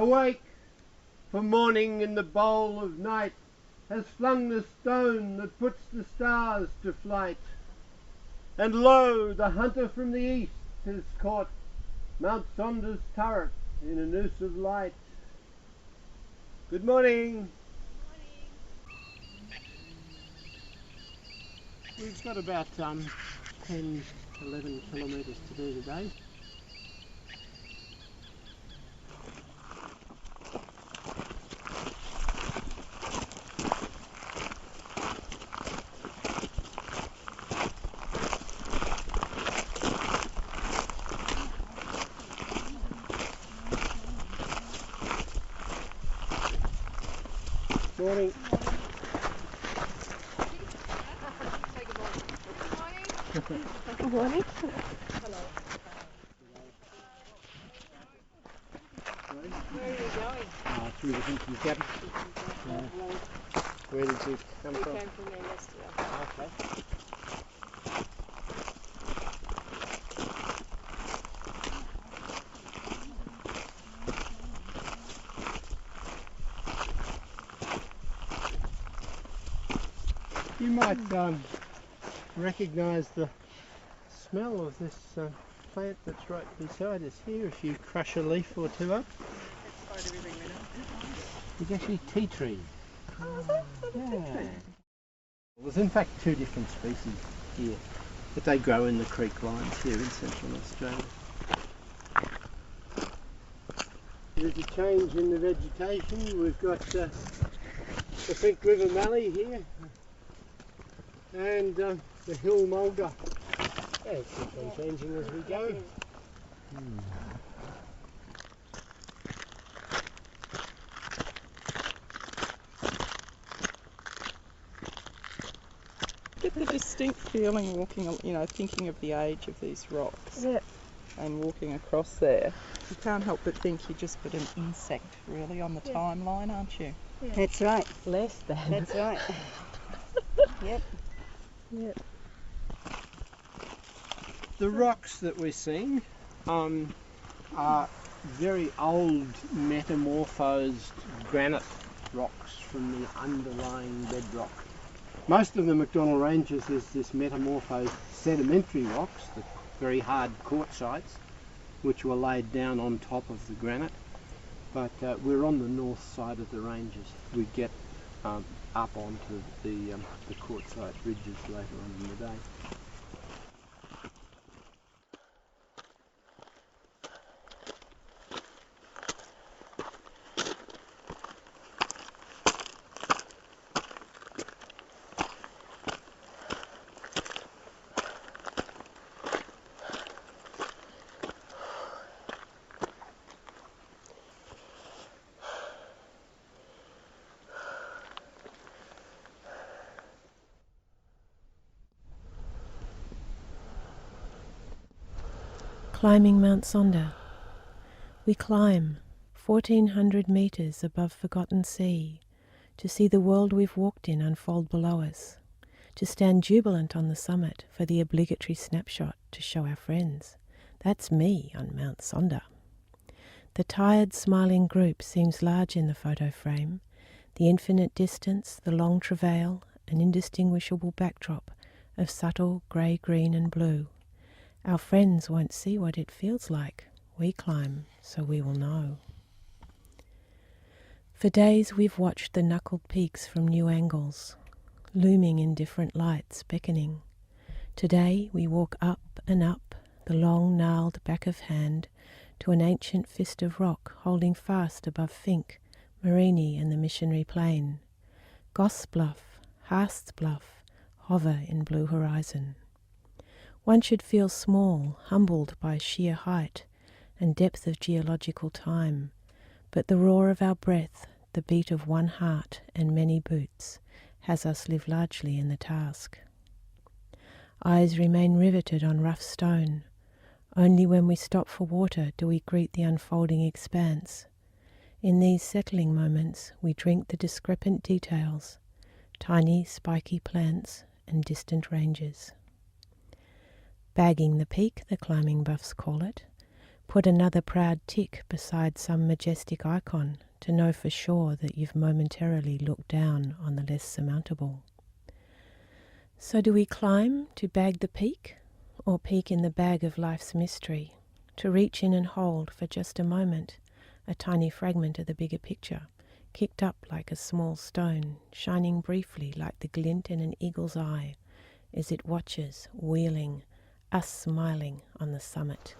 Awake, for morning in the bowl of night has flung the stone that puts the stars to flight. And lo, the hunter from the east has caught Mount Sonda's turret in a noose of light. Good morning. We've got about 10, 11 kilometres to do today. Morning. Good morning. Hello. Where are you going? Through the Hinton Cabin. Where did you come from? We came from there yesterday. Okay. You might recognise the smell of this plant that's right beside us here if you crush a leaf or two up. It's actually tea tree. Yeah. There's in fact two different species here, but they grow in the creek lines here in central Australia. There's a change in the vegetation. We've got the Pink River Mallee here and the hill mulga. Yeah, it keeps on changing as we go. Get the distinct feeling walking, thinking of the age of these rocks. Yeah. And walking across there, you can't help but think you're just but an insect really on the timeline, aren't you? Yeah. That's right. Less than. That's right. Yep. Yep. The rocks that we're seeing are very old metamorphosed granite rocks from the underlying bedrock. Most of the McDonnell Ranges is this metamorphosed sedimentary rocks, the very hard quartzites, which were laid down on top of the granite. But we're on the north side of the ranges. We get up onto the quartzite ridges later on in the day. Climbing Mount Sonda. We climb 1,400 metres above Forgotten Sea to see the world we've walked in unfold below us, to stand jubilant on the summit for the obligatory snapshot to show our friends. That's me on Mount Sonda. The tired, smiling group seems large in the photo frame, the infinite distance, the long travail, an indistinguishable backdrop of subtle grey, green and blue. Our friends won't see what it feels like. We climb, so we will know. For days we've watched the knuckled peaks from new angles, looming in different lights, beckoning. Today we walk up and up the long gnarled back of hand to an ancient fist of rock holding fast above Fink, Morini and the Missionary Plain. Goss Bluff, Haast's Bluff hover in blue horizon. One should feel small, humbled by sheer height and depth of geological time, but the roar of our breath, the beat of one heart and many boots, has us live largely in the task. Eyes remain riveted on rough stone. Only when we stop for water do we greet the unfolding expanse. In these settling moments we drink the discrepant details, tiny spiky plants and distant ranges. Bagging the peak, the climbing buffs call it, Put another proud tick beside some majestic icon to know for sure that you've momentarily looked down on the less surmountable. So do we climb to bag the peak, or peek in the bag of life's mystery, to reach in and hold for just a moment a tiny fragment of the bigger picture, kicked up like a small stone, shining briefly like the glint in an eagle's eye as it watches, wheeling, us smiling on the summit.